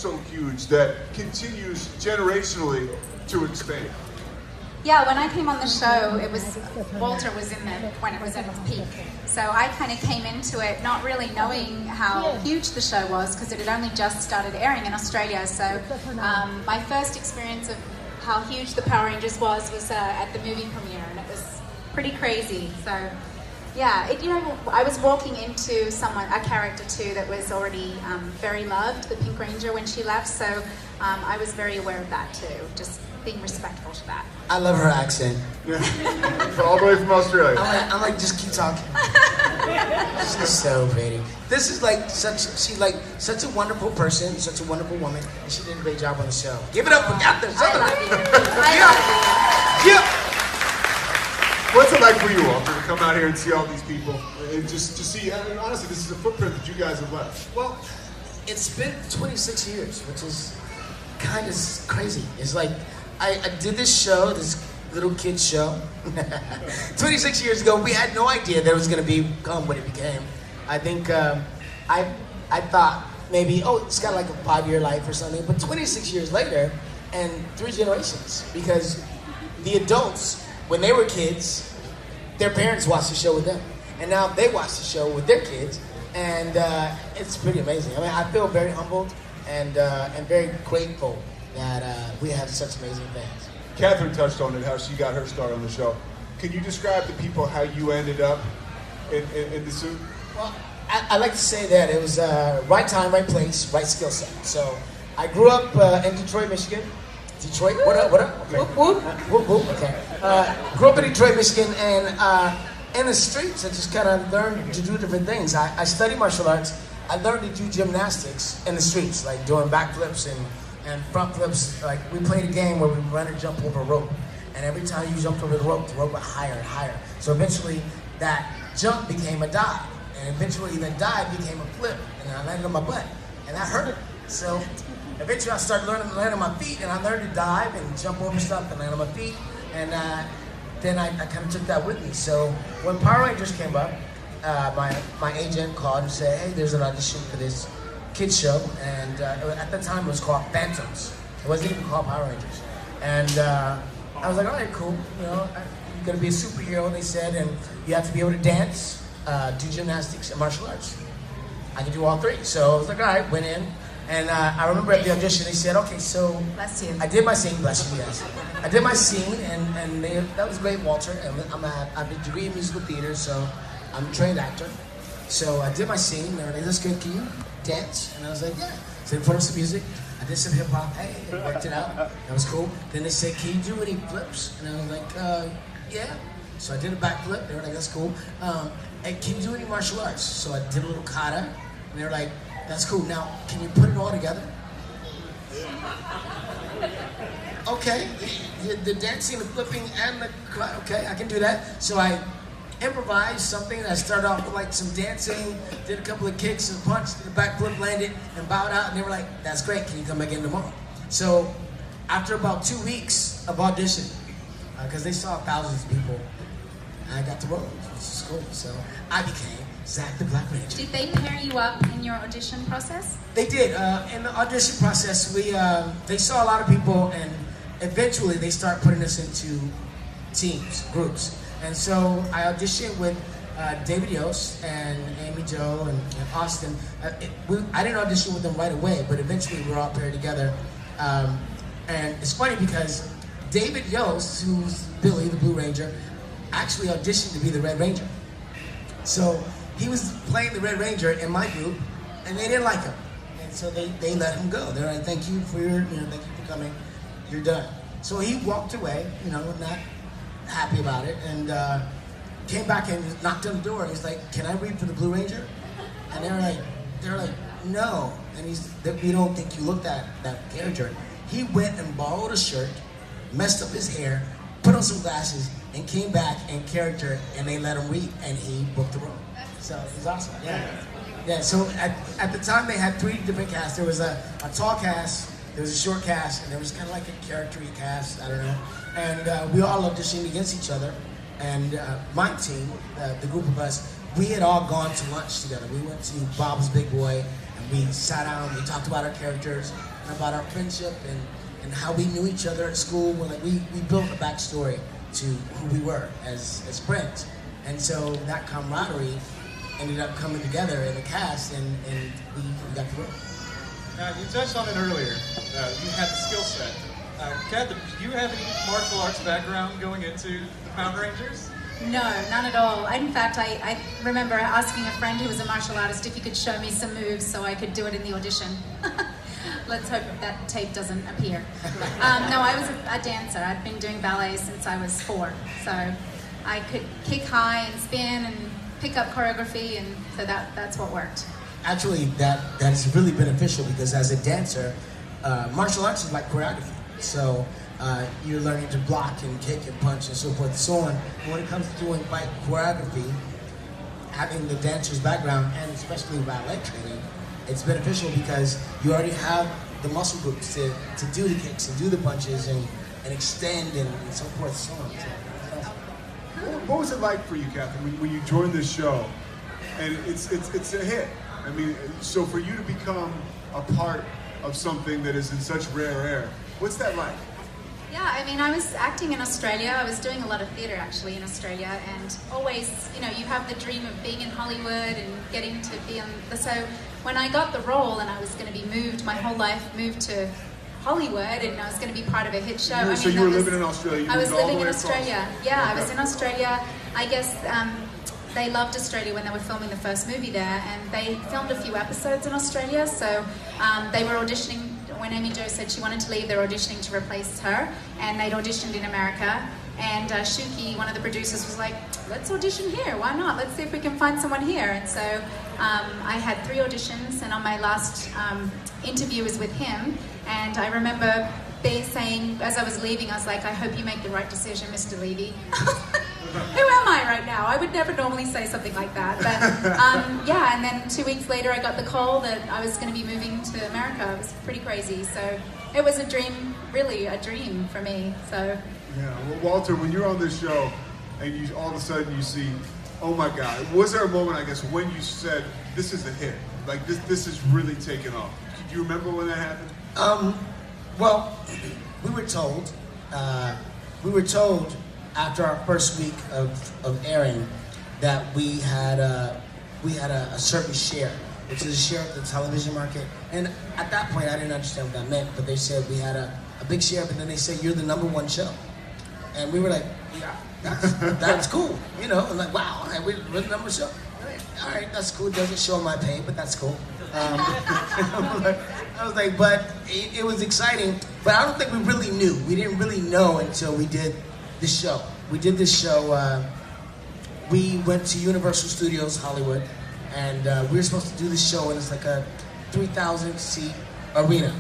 so huge that continues generationally to expand? Yeah, when I came on the show, it was Walter was when it was at its peak. So I kind of came into it not really knowing how huge the show was because it had only just started airing in Australia. So my first experience of how huge the Power Rangers was at the movie premiere, and it was pretty crazy. So yeah, I was walking into a character too that was already very loved, the Pink Ranger, when she left. So I was very aware of that too, just being respectful to that. I love her accent. Yeah. All the way from Australia. I'm like, just keep talking. She's so pretty. This is like she's like such a wonderful person, such a wonderful woman, and she did a great job on the show. Give it up for Captain Sutherland. I love you. Yeah. What's it like for you, Walter, to come out here and see all these people and just to see? I mean, honestly, this is a footprint that you guys have left. Well, it's been 26 years, which is kind of crazy. It's like I did this show, this little kid show, 26 years ago. We had no idea that it was going to become what it became. I think I thought maybe, it's got like a 5-year life or something, but 26 years later, and 3 generations, because the adults, when they were kids, their parents watched the show with them, and now they watch the show with their kids, and it's pretty amazing. I mean, I feel very humbled and very grateful that we have such amazing fans. Catherine touched on it, how she got her start on the show. Can you describe to people how you ended up in the suit? Well, I like to say that it was right time, right place, right skill set. So I grew up in Detroit, Michigan. Detroit, what up? Okay. Whoop, whoop. Whoop, whoop, okay. Grew up in Detroit, Michigan, and in the streets, I just kind of learned to do different things. I studied martial arts. I learned to do gymnastics in the streets, like doing backflips and front flips. Like, we played a game where we run and jump over a rope. And every time you jumped over the rope got higher and higher. So eventually, that jump became a dive. And eventually, the dive became a flip. And I landed on my butt. And that hurt. So eventually, I started learning to land on my feet. And I learned to dive and jump over stuff and land on my feet. And then I kind of took that with me. So when Power Rangers came up, my agent called and said, hey, there's an audition for this kids show. And at the time, it was called Phantoms. It wasn't even called Power Rangers. And I was like, all right, cool. You know, you're going to be a superhero, they said, and you have to be able to dance, do gymnastics, and martial arts. I can do all 3. So I was like, all right, went in. And I remember at the audition, they said, okay, so Bless you. I did my scene, bless you, yes. I did my scene, and that was great, Walter. And I have a degree in musical theater, so I'm a trained actor. So I did my scene, and they were like, that's good, can you dance? And I was like, yeah. So they put on some music, I did some hip hop, hey, worked it out, that was cool. Then they said, can you do any flips? And I was like, yeah. So I did a backflip, they were like, that's cool. And can you do any martial arts? So I did a little kata, and they were like, that's cool. Now, can you put it all together? Okay, the dancing, the flipping, and the okay, I can do that. So I improvised something. I started off with like some dancing, did a couple of kicks and punch, did a backflip, landed, and bowed out. And they were like, "That's great. Can you come back in tomorrow?" So after about 2 weeks of auditioning, because they saw thousands of people, I got the role, which is cool. So I became Zach the Black Ranger. Did they pair you up in your audition process? They did. In the audition process, they saw a lot of people, and eventually they start putting us into teams, groups. And so I auditioned with David Yost and Amy Jo and Austin. I didn't audition with them right away, but eventually we were all paired together. And it's funny because David Yost, who's Billy, the Blue Ranger, actually auditioned to be the Red Ranger. So he was playing the Red Ranger in my group, and they didn't like him. And so they let him go. They're like, thank you for coming. You're done. So he walked away, not happy about it, and came back and knocked on the door. He's like, can I read for the Blue Ranger? And they're like, no. And we don't think you look that character. He went and borrowed a shirt, messed up his hair, put on some glasses, and came back in character, and they let him read, and he booked the role. So it was awesome. Yeah. So at the time they had 3 different casts. There was a tall cast, there was a short cast, and there was kind of like a character-y cast. I don't know. And we all auditioned against each other. And my team, the group of us, we had all gone to lunch together. We went to Bob's Big Boy and we sat down, we talked about our characters, and about our friendship, and how we knew each other at school. We built a backstory to who we were as friends. And so that camaraderie ended up coming together in the cast, and we got to work. You touched on it earlier. You had the skill set. Catherine, do you have any martial arts background going into the Power Rangers? No, none at all. In fact, I remember asking a friend who was a martial artist if he could show me some moves so I could do it in the audition. Let's hope that tape doesn't appear. No, I was a dancer. I'd been doing ballet since I was 4. So I could kick high and spin and pick up choreography, and so that's what worked. Actually, that's really beneficial because as a dancer, martial arts is like choreography. So you're learning to block and kick and punch and so forth and so on. But when it comes to doing like choreography, having the dancer's background and especially ballet training, it's beneficial because you already have the muscle groups to do the kicks and do the punches and extend and so forth and so on. So, What was it like for you, Catherine, when you joined this show? And it's a hit. I mean, so for you to become a part of something that is in such rare air, what's that like? Yeah, I mean, I was acting in Australia. I was doing a lot of theatre actually in Australia, and always, you have the dream of being in Hollywood and getting to be on the. So when I got the role and I was going to be my whole life moved to Hollywood, and I was going to be part of a hit show. So you were living in Australia? I was living in Australia. Yeah, Okay. I was in Australia. I guess they loved Australia when they were filming the first movie there, and they filmed a few episodes in Australia. So they were auditioning. When Amy Jo said she wanted to leave, they were auditioning to replace her, and they'd auditioned in America. And Shuki, one of the producers, was like, let's audition here, why not? Let's see if we can find someone here. And so I had 3 auditions, and on my last interview was with him. And I remember saying, as I was leaving, I was like, I hope you make the right decision, Mr. Levy. Who am I right now? I would never normally say something like that. But yeah, and then 2 weeks later I got the call that I was going to be moving to America. It was pretty crazy. So it was a dream, really a dream for me. So Yeah, well, Walter, when you're on this show and you all of a sudden you see, oh my God, was there a moment, I guess, when you said, this is a hit? Like, this is really taking off. Do you remember when that happened? Well, we were told after our first week of airing that we had a certain share, which is a share of the television market. And at that point, I didn't understand what that meant, but they said we had a big share, but then they said, you're the #1 show. And we were like, yeah, that's cool. I'm like, wow, all right, we're the #1 show. All right, that's cool. It doesn't show my pay, but that's cool. I was like, but it was exciting. But I don't think we really knew. We didn't really know until we did this show. We did this show. We went to Universal Studios Hollywood, and we were supposed to do this show, and it's like a 3,000-seat arena.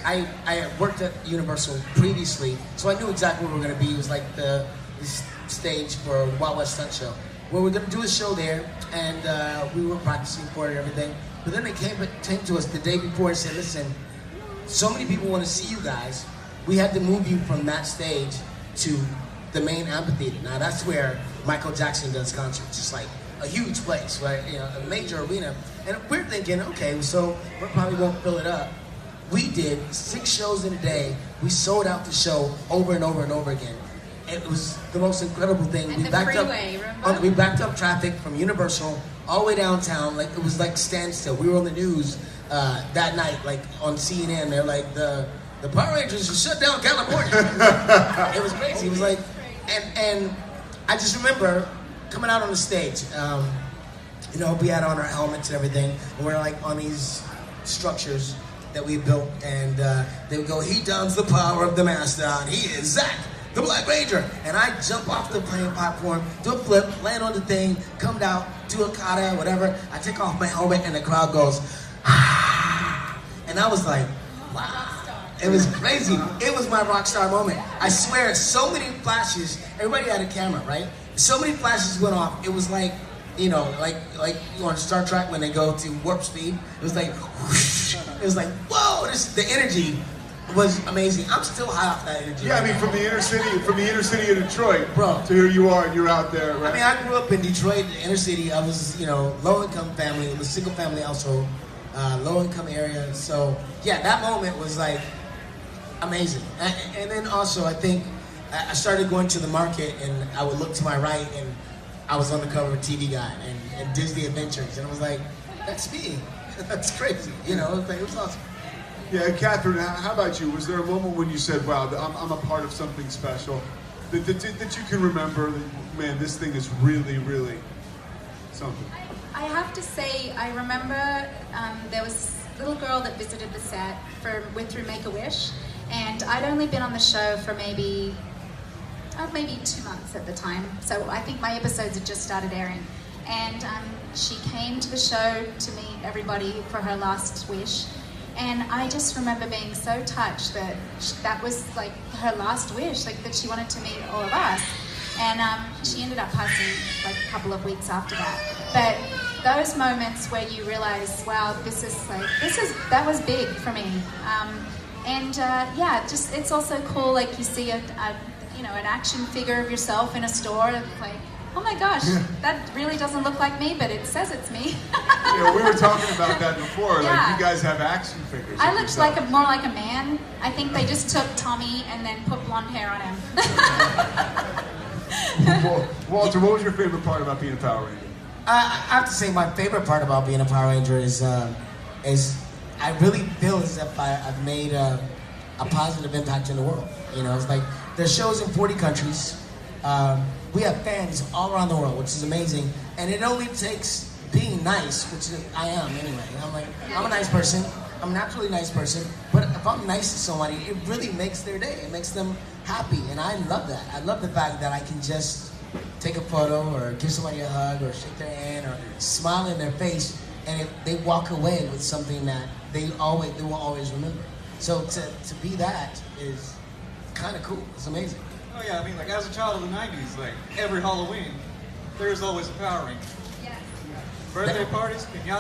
I had worked at Universal previously, so I knew exactly where we were going to be. It was like this stage for a Wild West Stunt Show. Well, we're going to do a show there, and we were practicing for it and everything. But then they came to us the day before and said, listen, so many people want to see you guys. We had to move you from that stage to the main amphitheater. Now, that's where Michael Jackson does concerts. It's like a huge place, right? A major arena. And we're thinking, okay, so we probably won't fill it up. We did 6 shows in a day. We sold out the show over and over and over again. It was the most incredible thing. And the freeway, remember? We backed up traffic from Universal all the way downtown. Like, it was like standstill. We were on the news that night, like on CNN. They're like, the Power Rangers are shut down California. It was crazy. It was like, and I just remember coming out on the stage. We had on our helmets and everything, and we're like on these structures that we built, and they would go, he dons the power of the master, and he is Zach, the Black Ranger. And I jump off the plane platform, do a flip, land on the thing, come down, do a kata, whatever. I take off my helmet, and the crowd goes, ah! And I was like, wow. It was crazy. It was my rock star moment. I swear, so many flashes. Everybody had a camera, right? So many flashes went off. It was like, like on Star Trek when they go to warp speed. It was like, whoosh. It was like, whoa! The energy was amazing. I'm still high off that energy. Yeah, I mean, from the inner city of Detroit, bro. To here you are, and you're out there, right? I mean, I grew up in Detroit, the inner city. I was, low income family. It was a single family household, low-income area. So yeah, that moment was like amazing. And then also, I think I started going to the market, and I would look to my right, and I was on the cover of TV Guide and Disney Adventures, and I was like, that's me. That's crazy. You know, it was awesome. Yeah, Catherine, how about you? Was there a moment when you said, wow, I'm a part of something special, that you can remember, that, man, this thing is really, really something? I have to say, I remember there was a little girl that visited the set through Make-A-Wish, and I'd only been on the show for maybe 2 months at the time, so I think my episodes had just started airing. And she came to the show to meet everybody for her last wish, and I just remember being so touched that that was like her last wish, like that she wanted to meet all of us. And she ended up passing like a couple of weeks after that. But those moments where you realize, wow, that was big for me. Yeah, just it's also cool. Like you see an action figure of yourself in a store, like, oh my gosh, that really doesn't look like me, but it says it's me. We were talking about that before. Yeah. Like, you guys have action figures. I looked more like a man. I think they just took Tommy and then put blonde hair on him. Well, Walter, what was your favorite part about being a Power Ranger? I have to say my favorite part about being a Power Ranger is I really feel as if I've made a positive impact in the world. You know, it's like there's shows in 40 countries. We have fans all around the world, which is amazing. And it only takes being nice, which I am anyway. I'm a nice person. I'm an absolutely nice person. But if I'm nice to somebody, it really makes their day. It makes them happy. And I love that. I love the fact that I can just take a photo or give somebody a hug or shake their hand or smile in their face, and if they walk away with something that they will always remember. So to be that is kind of cool. It's amazing. Oh yeah, I mean, like as a child of the '90s, like every Halloween, there's always a Power Ranger. Yes. Birthday parties, piñatas.